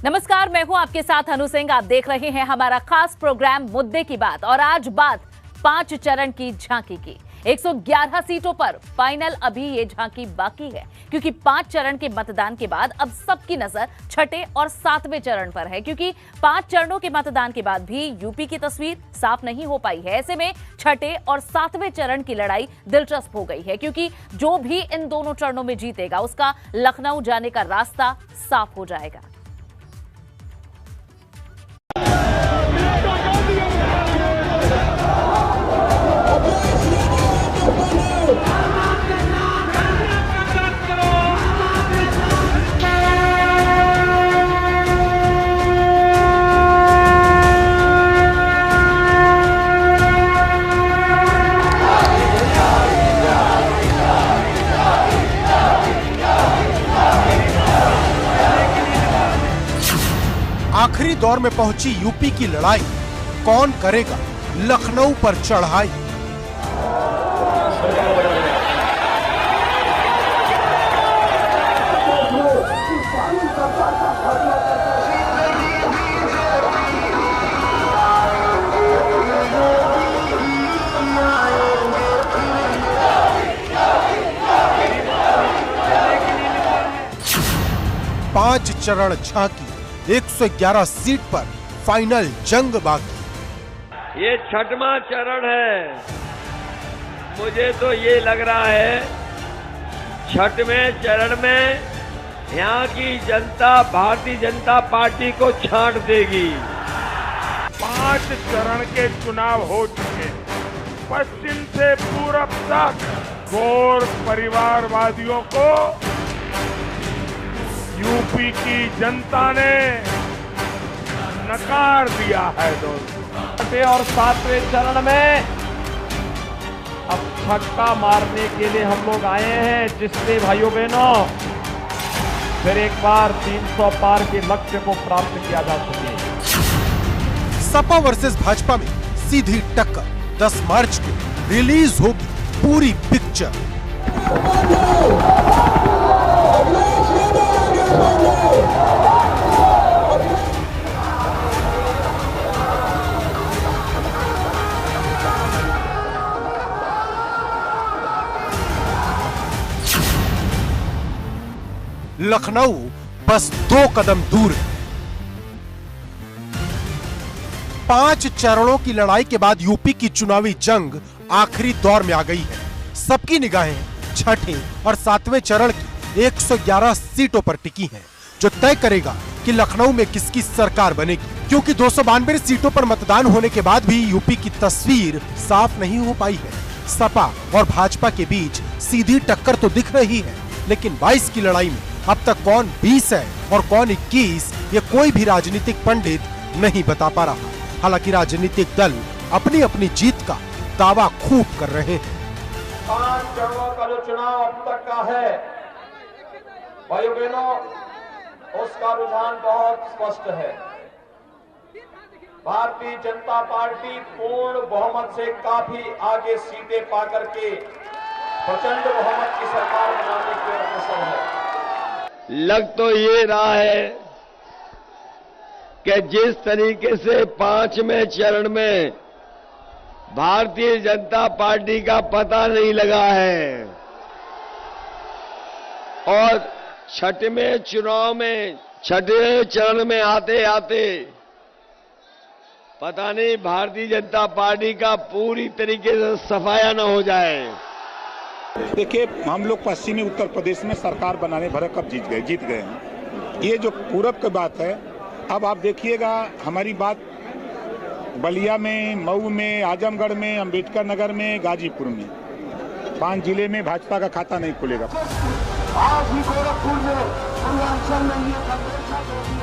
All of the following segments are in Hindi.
नमस्कार, मैं हूं आपके साथ अनु सिंह। आप देख रहे हैं हमारा खास प्रोग्राम मुद्दे की बात। और आज बात 5 चरण की झांकी की। 111 सीटों पर फाइनल अभी ये झांकी बाकी है, क्योंकि 5 चरण के मतदान के बाद अब सबकी नजर छठे और 7वें चरण पर है। क्योंकि 5 चरणों के मतदान के बाद भी यूपी की तस्वीर साफ नहीं हो पाई है। ऐसे में छठे और 7वें चरण की लड़ाई दिलचस्प हो गई है, क्योंकि जो भी इन दोनों चरणों में जीतेगा उसका लखनऊ जाने का रास्ता साफ हो जाएगा। आखिरी दौर में पहुंची यूपी की लड़ाई, कौन करेगा लखनऊ पर चढ़ाई। पांच चरण झांकी, 111 सीट पर फाइनल जंग बाकी। ये छठवां चरण है। मुझे तो ये लग रहा है छठवें चरण में यहाँ की जनता भारतीय जनता पार्टी को छांट देगी। 5 चरण के चुनाव हो चुके, पश्चिम से पूरब तक गौर परिवारवादियों को यूपी की जनता ने नकार दिया है। छठे और 7वें चरण में अब छक्का मारने के लिए हम लोग आए हैं, जिससे भाइयों बहनों फिर एक बार 300 पार के लक्ष्य को प्राप्त किया जा सके। सपा वर्सेस भाजपा में सीधी टक्कर। 10 मार्च को रिलीज होगी पूरी पिक्चर। लखनऊ बस 2 कदम दूर है। 5 चरणों की लड़ाई के बाद यूपी की चुनावी जंग आखिरी दौर में आ गई है। सबकी निगाहें छठे और 7वें चरण की 111 सीटों पर टिकी हैं, जो तय करेगा कि लखनऊ में किसकी सरकार बनेगी। क्योंकि 292 सीटों पर मतदान होने के बाद भी यूपी की तस्वीर साफ नहीं हो पाई है। सपा और भाजपा के बीच सीधी टक्कर तो दिख रही है, लेकिन 22 की लड़ाई में अब तक कौन 20 है और कौन 21, ये कोई भी राजनीतिक पंडित नहीं बता पा रहा। हालांकि राजनीतिक दल अपनी अपनी जीत का दावा खूब कर रहे हैं। 5 चरणों का जो चुनाव अब तक का है, भाइयों बहनों, उसका रुझान बहुत स्पष्ट है। भारतीय जनता पार्टी पूर्ण बहुमत से काफी आगे सीटें पाकर के प्रचंड बहुमत की सरकार बनाने के अग्रसर है। लग तो ये रहा है कि जिस तरीके से 5वें चरण में भारतीय जनता पार्टी का पता नहीं लगा है और छठवें चुनाव में छठवें चरण में आते आते पता नहीं भारतीय जनता पार्टी का पूरी तरीके से सफाया न हो जाए। देखिए, हम लोग पश्चिमी उत्तर प्रदेश में सरकार बनाने भर कब जीत गए हैं। ये जो पूरब की बात है, अब आप देखिएगा हमारी बात बलिया में, मऊ में, आजमगढ़ में, अंबेडकर नगर में, गाजीपुर में, 5 जिले में भाजपा का खाता नहीं खुलेगा।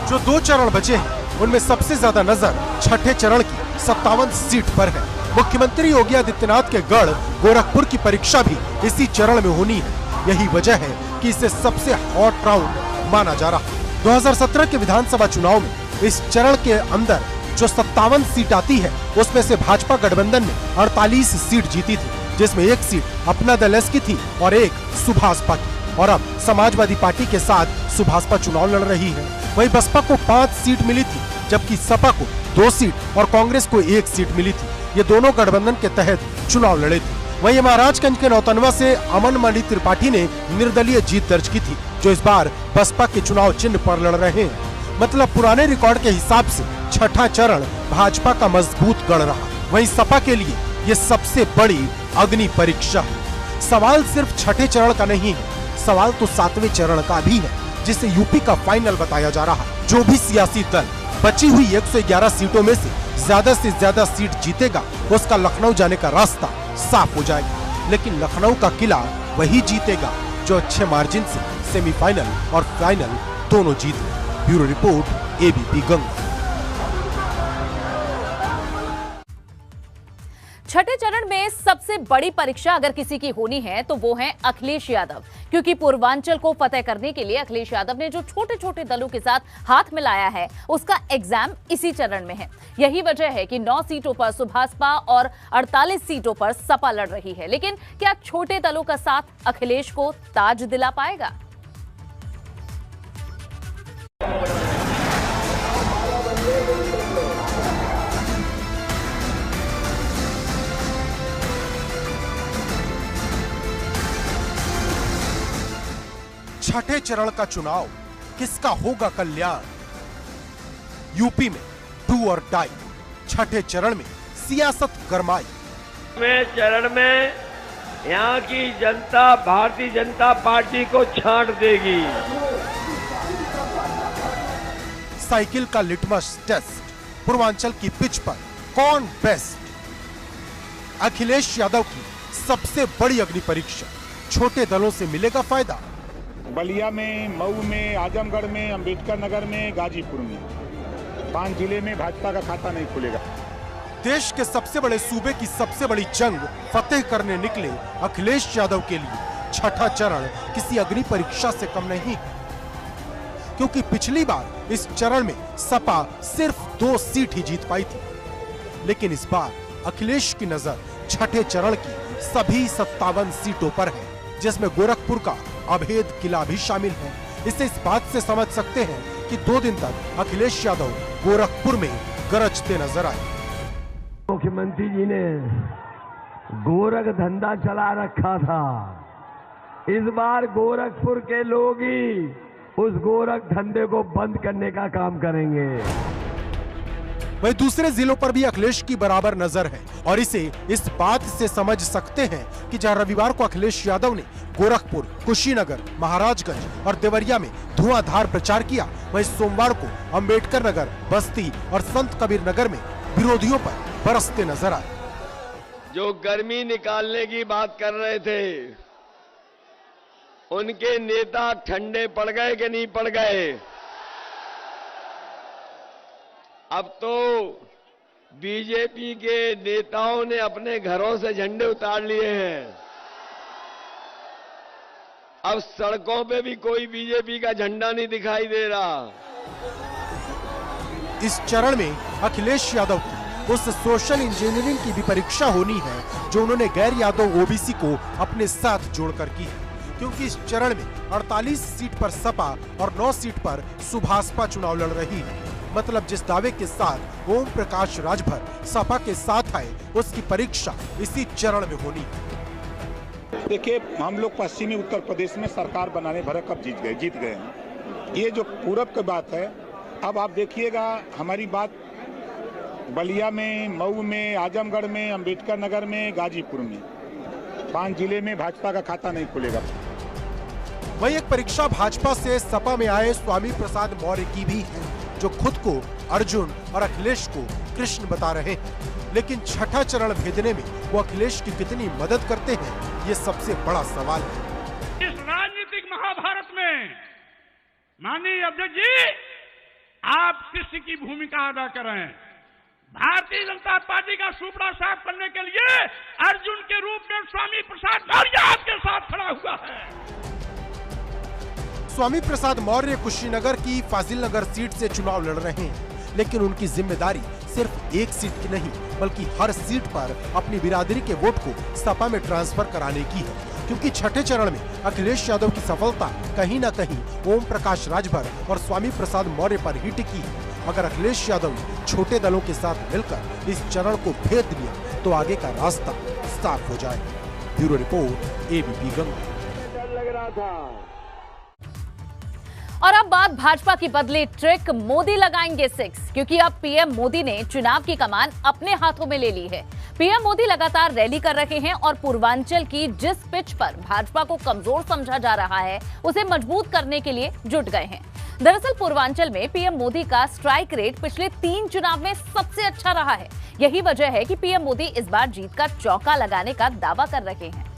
जो 2 चरण बचे हैं, उनमें सबसे ज्यादा नजर छठे चरण की 57 सीट पर है। मुख्यमंत्री योगी आदित्यनाथ के गढ़ गोरखपुर की परीक्षा भी इसी चरण में होनी है। यही वजह है कि इसे सबसे हॉट राउंड माना जा रहा है। 2017 के विधानसभा चुनाव में इस चरण के अंदर जो 57 सीट आती है, उसमें से भाजपा गठबंधन ने 48 सीट जीती थी, जिसमें 1 सीट अपना दल एस की थी और 1 सुभाषपा की। और अब समाजवादी पार्टी के साथ सुभाषपा चुनाव लड़ रही है। वहीं बसपा को 5 सीट मिली थी, जबकि सपा को 2 सीट और कांग्रेस को 1 सीट मिली थी। ये दोनों गठबंधन के तहत चुनाव लड़े थे। वहीं महाराजगंज के नौतनवा से अमन मणि त्रिपाठी ने निर्दलीय जीत दर्ज की थी, जो इस बार बसपा के चुनाव चिन्ह पर लड़ रहे हैं। मतलब पुराने रिकॉर्ड के हिसाब से छठा चरण भाजपा का मजबूत गढ़ रहा। वहीं सपा के लिए ये सबसे बड़ी अग्नि परीक्षा है। सवाल सिर्फ छठे चरण का नहीं है, सवाल तो 7वें चरण का भी है, जिसे यूपी का फाइनल बताया जा रहा है। जो भी सियासी दल बची हुई 111 सीटों में से ज्यादा सीट जीतेगा, उसका लखनऊ जाने का रास्ता साफ हो जाएगा। लेकिन लखनऊ का किला वही जीतेगा जो अच्छे मार्जिन से सेमीफाइनल और फाइनल दोनों जीते। Bureau report, ABP Ganga. छठे चरण में सबसे बड़ी परीक्षा अगर किसी की होनी है तो वो है अखिलेश यादव, क्योंकि पूर्वांचल को फतेह करने के लिए अखिलेश यादव ने जो छोटे छोटे दलों के साथ हाथ मिलाया है, उसका एग्जाम इसी चरण में है। यही वजह है कि 9 सीटों पर सुभाषपा और 48 सीटों पर सपा लड़ रही है। लेकिन क्या छोटे दलों का साथ अखिलेश को ताज दिला पाएगा? छठे चरण का चुनाव किसका होगा कल्याण? यूपी में डू और डाई। छठे चरण में सियासत गरमाई। चरण में यहाँ की जनता भारतीय जनता पार्टी को छांट देगी। साइकिल का लिटमस टेस्ट, पूर्वांचल की पिच पर कौन बेस्ट? अखिलेश यादव की सबसे बड़ी अग्नि परीक्षा। छोटे दलों से मिलेगा फायदा। बलिया में, मऊ में, आजमगढ़ में, अंबेडकर नगर में, गाजीपुर में 5 जिले में भाजपा का खाता नहीं खुलेगा। देश के सबसे बड़े सूबे की सबसे बड़ी जंग फतेह करने निकले अखिलेश यादव के लिए छठा चरण किसी अग्नि परीक्षा से कम नहीं, क्योंकि पिछली बार इस चरण में सपा सिर्फ 2 सीट ही जीत पाई थी। लेकिन इस बार अखिलेश की नजर छठे चरण की सभी 57 सीटों पर है, जिसमें गोरखपुर का अभेद किला भी शामिल है। इसे इस बात से समझ सकते हैं कि 2 दिन तक अखिलेश यादव गोरखपुर में गरजते नजर आए। मुख्यमंत्री जी ने गोरख धंधा चला रखा था, इस बार गोरखपुर के लोग ही उस गोरख धंधे को बंद करने का काम करेंगे। वहीं दूसरे जिलों पर भी अखिलेश की बराबर नजर है, और इसे इस बात से समझ सकते हैं कि जहां रविवार को अखिलेश यादव ने गोरखपुर, कुशीनगर, महाराजगंज और देवरिया में धुआंधार प्रचार किया, वहीं सोमवार को अंबेडकर नगर, बस्ती और संत कबीर नगर में विरोधियों पर बरसते नजर आए। जो गर्मी निकालने की बात कर रहे थे, उनके नेता ठंडे पड़ गए कि नहीं पड़ गए? अब तो बीजेपी के नेताओं ने अपने घरों से झंडे उतार लिए हैं। अब सड़कों पे भी कोई बीजेपी का झंडा नहीं दिखाई दे रहा। इस चरण में अखिलेश यादव की उस सोशल इंजीनियरिंग की भी परीक्षा होनी है जो उन्होंने गैर यादव ओबीसी को अपने साथ जोड़कर की है, क्योंकि इस चरण में 48 सीट पर सपा और 9 सीट पर सुभाषपा चुनाव लड़ रही है। मतलब जिस दावे के साथ ओम प्रकाश राजभर सपा के साथ आए, उसकी परीक्षा इसी चरण में होनी है। देखिए, हम लोग पश्चिमी उत्तर प्रदेश में सरकार बनाने भर कब जीत गए हैं। ये जो पूरब की बात है, अब आप देखिएगा हमारी बात बलिया में, मऊ में, आजमगढ़ में, अंबेडकर नगर में, गाजीपुर में 5 जिले में भाजपा का खाता नहीं खुलेगा। वही एक परीक्षा भाजपा से सपा में आए स्वामी प्रसाद मौर्य की भी है, जो खुद को अर्जुन और अखिलेश को कृष्ण बता रहे हैं। लेकिन छठा चरण भेदने में वो अखिलेश की कितनी मदद करते हैं, ये सबसे बड़ा सवाल है। इस राजनीतिक महाभारत में माननीय अध्यक्ष जी, आप कृष्ण की भूमिका अदा कर रहे हैं। भारतीय जनता पार्टी का सुपड़ा साफ करने के लिए अर्जुन के रूप में स्वामी प्रसाद मौर्य आपके साथ खड़ा हुआ है। स्वामी प्रसाद मौर्य कुशीनगर की फाजिल नगर सीट से चुनाव लड़ रहे हैं, लेकिन उनकी जिम्मेदारी सिर्फ एक सीट की नहीं, बल्कि हर सीट पर अपनी बिरादरी के वोट को सपा में ट्रांसफर कराने की है, क्योंकि छठे चरण में अखिलेश यादव की सफलता कहीं न कहीं ओम प्रकाश राजभर और स्वामी प्रसाद मौर्य पर ही टिकी है। अगर अखिलेश यादव ने छोटे दलों के साथ मिलकर इस चरण को भेद लिया तो आगे का रास्ता साफ हो जाएगा। Bureau report, ABP Ganga. और अब बात भाजपा की बदली ट्रिक, मोदी लगाएंगे 6, क्योंकि अब पीएम मोदी ने चुनाव की कमान अपने हाथों में ले ली है। पीएम मोदी लगातार रैली कर रहे हैं और पूर्वांचल की जिस पिच पर भाजपा को कमजोर समझा जा रहा है उसे मजबूत करने के लिए जुट गए हैं। दरअसल पूर्वांचल में पीएम मोदी का स्ट्राइक रेट पिछले 3 चुनाव में सबसे अच्छा रहा है। यही वजह है कि पीएम मोदी इस बार जीत का चौका लगाने का दावा कर रहे हैं।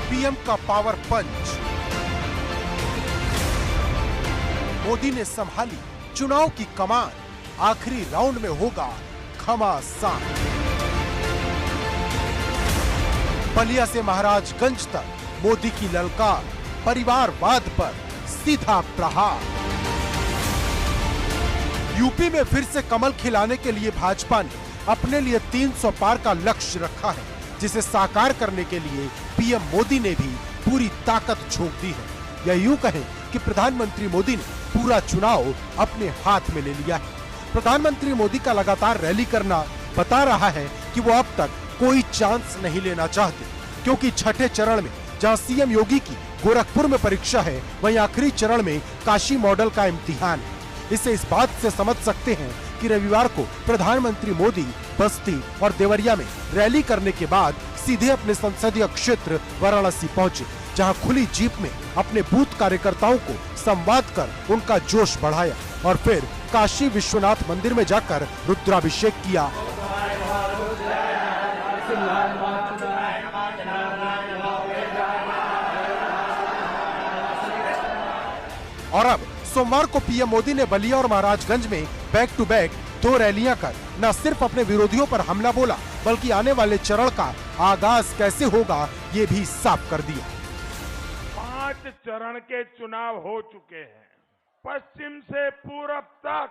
पीएम का पावर पंच, मोदी ने संभाली चुनाव की कमान, आखिरी राउंड में होगा घमासान। बलिया से महाराजगंज तक मोदी की ललकार, परिवारवाद पर सीधा प्रहार। यूपी में फिर से कमल खिलाने के लिए भाजपा ने अपने लिए 300 पार का लक्ष्य रखा है, जिसे साकार करने के लिए पीएम मोदी ने भी पूरी ताकत झोंक दी है। या यूं कहें कि प्रधानमंत्री मोदी ने पूरा चुनाव अपने हाथ में ले लिया है। प्रधानमंत्री मोदी का लगातार रैली करना बता रहा है कि वो अब तक कोई चांस नहीं लेना चाहते, क्योंकि छठे चरण में जहां सीएम योगी की गोरखपुर में परीक्षा है, वहीं आखिरी चरण में काशी मॉडल का इम्तिहान है। इसे इस बात से समझ सकते हैं कि रविवार को प्रधानमंत्री मोदी बस्ती और देवरिया में रैली करने के बाद सीधे अपने संसदीय क्षेत्र वाराणसी पहुंचे, जहां खुली जीप में अपने बूथ कार्यकर्ताओं को संवाद कर उनका जोश बढ़ाया और फिर काशी विश्वनाथ मंदिर में जाकर रुद्राभिषेक किया। और अब सोमवार को पीएम मोदी ने बलिया और महाराजगंज में बैक टू बैक 2 रैलियां कर न सिर्फ अपने विरोधियों पर हमला बोला, बल्कि आने वाले चरण का आगाज कैसे होगा ये भी साफ कर दिया। 5 चरण के चुनाव हो चुके हैं। पश्चिम से पूरब तक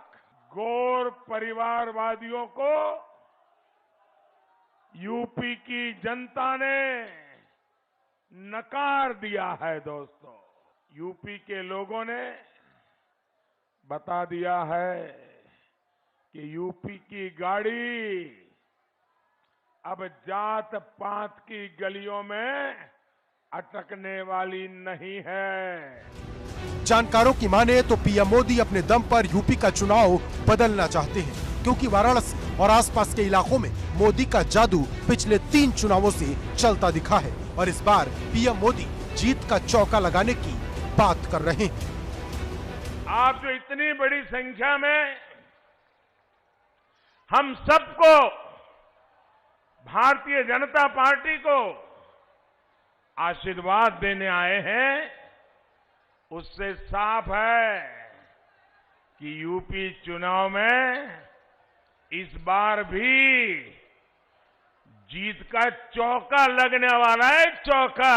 गौर परिवारवादियों को यूपी की जनता ने नकार दिया है। दोस्तों, यूपी के लोगों ने बता दिया है कि यूपी की गाड़ी अब जात पात की गलियों में अटकने वाली नहीं है। जानकारों की माने तो पीएम मोदी अपने दम पर यूपी का चुनाव बदलना चाहते हैं, क्योंकि वाराणसी और आसपास के इलाकों में मोदी का जादू पिछले 3 चुनावों से चलता दिखा है और इस बार पीएम मोदी जीत का चौका लगाने की बात कर रहे हैं। आप जो इतनी बड़ी संख्या में हम सबको, भारतीय जनता पार्टी को आशीर्वाद देने आए हैं, उससे साफ है कि यूपी चुनाव में इस बार भी जीत का चौका लगने वाला है। चौका।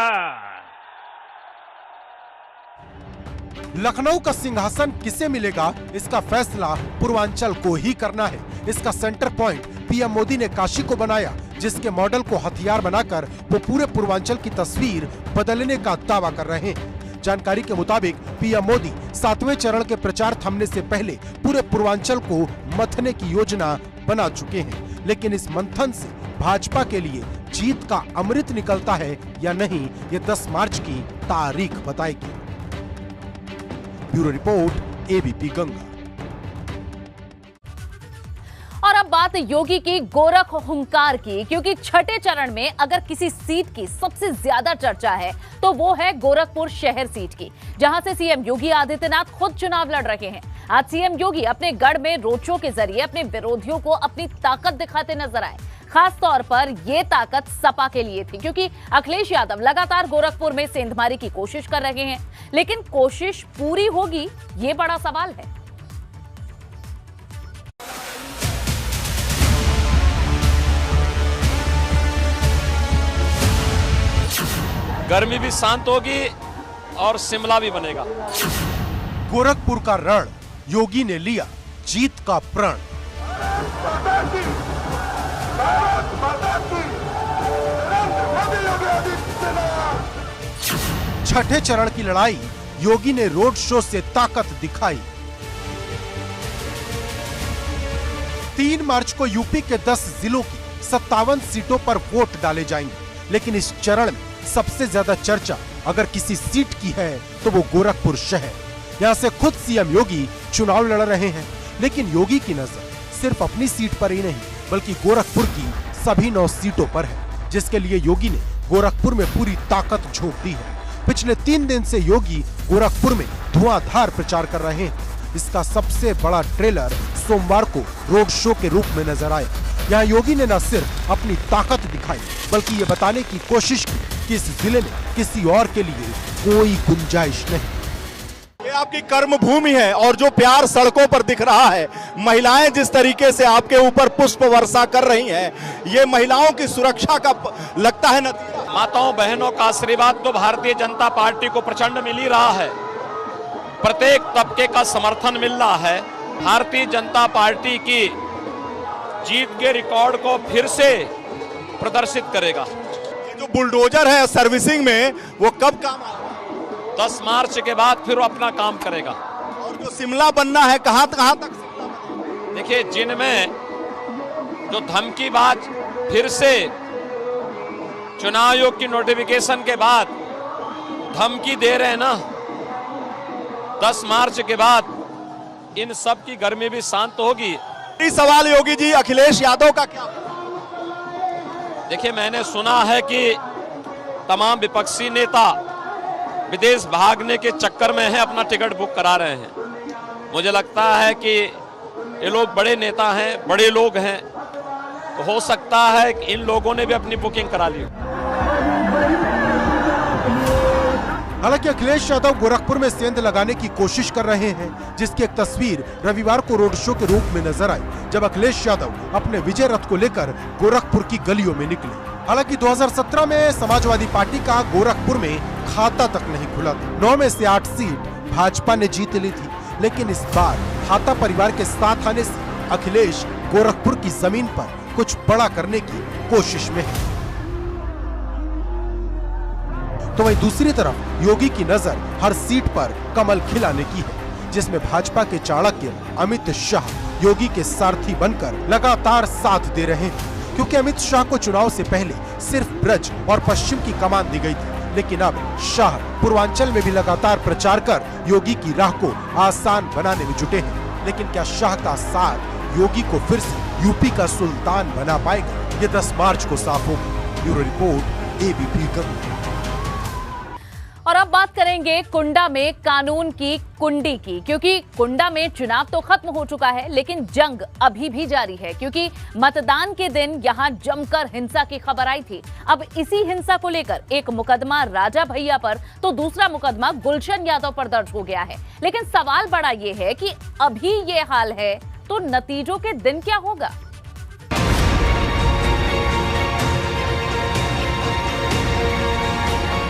लखनऊ का सिंहासन किसे मिलेगा, इसका फैसला पूर्वांचल को ही करना है। इसका सेंटर पॉइंट पीएम मोदी ने काशी को बनाया, जिसके मॉडल को हथियार बनाकर वो पूरे पूर्वांचल की तस्वीर बदलने का दावा कर रहे हैं। जानकारी के मुताबिक पीएम मोदी 7वें चरण के प्रचार थमने से पहले पूरे पूर्वांचल को मथने की योजना बना चुके हैं, लेकिन इस मंथन से भाजपा के लिए जीत का अमृत निकलता है या नहीं, ये 10 मार्च की तारीख बताएगी। Bureau report, ABP Ganga. और अब बात योगी की गोरख हुंकार की, क्योंकि छठे चरण में अगर किसी सीट की सबसे ज्यादा चर्चा है तो वो है गोरखपुर शहर सीट की, जहां से सीएम योगी आदित्यनाथ खुद चुनाव लड़ रहे हैं। आज सीएम योगी अपने गढ़ में रोड शो के जरिए अपने विरोधियों को अपनी ताकत दिखाते नजर आए। खास तौर पर यह ताकत सपा के लिए थी, क्योंकि अखिलेश यादव लगातार गोरखपुर में सेंधमारी की कोशिश कर रहे हैं, लेकिन कोशिश पूरी होगी ये बड़ा सवाल है। गर्मी भी शांत होगी, और शिमला भी बनेगा। गोरखपुर का रण योगी ने लिया जीत का प्रण। छठे चरण की लड़ाई योगी ने रोड शो से ताकत दिखाई। 3 मार्च को यूपी के 10 जिलों की 57 सीटों पर वोट डाले जाएंगे, लेकिन इस चरण में सबसे ज्यादा चर्चा अगर किसी सीट की है तो वो गोरखपुर शहर। यहाँ से खुद सीएम योगी चुनाव लड़ रहे हैं, लेकिन योगी की नजर सिर्फ अपनी सीट पर ही नहीं बल्कि गोरखपुर की सभी 9 सीटों पर है, जिसके लिए योगी ने गोरखपुर में पूरी ताकत झोंक दी है। पिछले 3 दिन से योगी गोरखपुर में धुआंधार प्रचार कर रहे हैं। इसका सबसे बड़ा ट्रेलर सोमवार को रोड शो के रूप में नजर आया। यहाँ योगी ने न सिर्फ अपनी ताकत दिखाई बल्कि ये बताने की कोशिश की कि इस जिले में किसी और के लिए कोई गुंजाइश नहीं। ये आपकी कर्म भूमि है और जो प्यार सड़कों पर दिख रहा है, महिलाएं जिस तरीके से आपके ऊपर पुष्प वर्षा कर रही हैं, ये महिलाओं की सुरक्षा का लगता है नतीजा। माताओं बहनों का आशीर्वाद तो भारतीय जनता पार्टी को प्रचंड मिल ही रहा है। प्रत्येक तबके का समर्थन मिल रहा है। भारतीय जनता पार्टी की जीत के रिकॉर्ड को फिर से प्रदर्शित करेगा। ये जो बुलडोजर है सर्विसिंग में, वो कब काम आएगा? 10 मार्च के बाद फिर वो अपना काम करेगा। और जो शिमला बनना है, कहां तक शिमला बनेगा? देखिए, जिनमें जो धमकीबाज फिर से चुनाव आयोग की नोटिफिकेशन के बाद धमकी दे रहे हैं ना, 10 मार्च के बाद इन सब की गर्मी भी शांत होगी। सवाल योगी जी, अखिलेश यादव का क्या? देखिए, मैंने सुना है कि तमाम विपक्षी नेता विदेश भागने के चक्कर में हैं, अपना टिकट बुक करा रहे हैं। मुझे लगता है कि ये लोग बड़े नेता हैं, बड़े लोग हैं, तो हो सकता है कि इन लोगों ने भी अपनी बुकिंग करा ली। हालांकि अखिलेश यादव गोरखपुर में सेंध लगाने की कोशिश कर रहे हैं, जिसकी एक तस्वीर रविवार को रोड शो के रूप में नजर आई, जब अखिलेश यादव अपने विजय रथ को लेकर गोरखपुर की गलियों में निकले। हालांकि 2017 में समाजवादी पार्टी का गोरखपुर में खाता तक नहीं खुला था। 9 में से 8 सीट भाजपा ने जीत ली थी, लेकिन इस बार हाता परिवार के साथ आने से अखिलेश गोरखपुर की जमीन पर कुछ बड़ा करने की कोशिश में है। तो वहीं दूसरी तरफ योगी की नजर हर सीट पर कमल खिलाने की है, जिसमें भाजपा के चाणक्य अमित शाह योगी के सारथी बनकर लगातार साथ दे रहे हैं। क्योंकि अमित शाह को चुनाव से पहले सिर्फ ब्रज और पश्चिम की कमान दी गई थी, लेकिन अब शाह पूर्वांचल में भी लगातार प्रचार कर योगी की राह को आसान बनाने में जुटे हैं। लेकिन क्या शाह का साथ योगी को फिर से यूपी का सुल्तान बना पाएगा? ये 10 मार्च को साफ होगा। Bureau report, ABP Ganga. और अब बात करेंगे कुंडा में कानून की कुंडी की, क्योंकि कुंडा में चुनाव तो खत्म हो चुका है, लेकिन जंग अभी भी जारी है। क्योंकि मतदान के दिन यहां जमकर हिंसा की खबर आई थी। अब इसी हिंसा को लेकर एक मुकदमा राजा भैया पर तो दूसरा मुकदमा गुलशन यादव पर दर्ज हो गया है। लेकिन सवाल बड़ा ये है कि अभी ये हाल है तो नतीजों के दिन क्या होगा?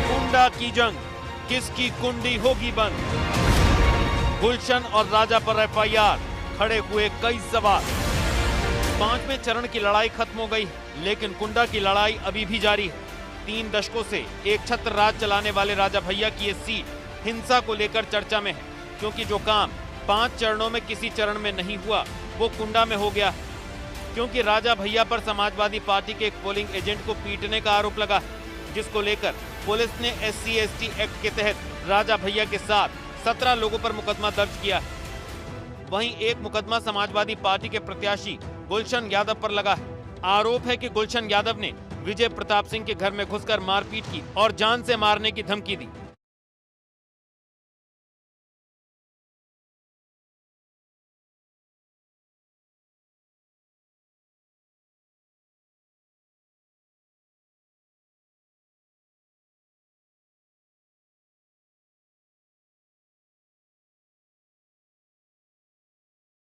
कुंडा की जंग, किसकी कुंडी होगी बंद? गुलशन और राजा पर एफआईआर, खड़े हुए कई सवाल। 5वें चरण की लड़ाई खत्म हो गई, लेकिन कुंडा की लड़ाई अभी भी जारी है। 3 दशकों से एक छत्र राज चलाने वाले राजा भैया की ये सीट हिंसा को लेकर चर्चा में है, क्योंकि जो काम 5 चरणों में किसी चरण में नहीं हुआ, वो कुंडा में हो गया। क्योंकि राजा भैया पर समाजवादी पार्टी के एक पोलिंग एजेंट को पीटने का आरोप लगा, जिसको लेकर पुलिस ने SC/ST एक्ट के तहत राजा भैया के साथ 17 लोगों पर मुकदमा दर्ज किया। वहीं एक मुकदमा समाजवादी पार्टी के प्रत्याशी गुलशन यादव पर लगा है। आरोप है कि गुलशन यादव ने विजय प्रताप सिंह के घर में घुसकर मारपीट की और जान से मारने की धमकी दी।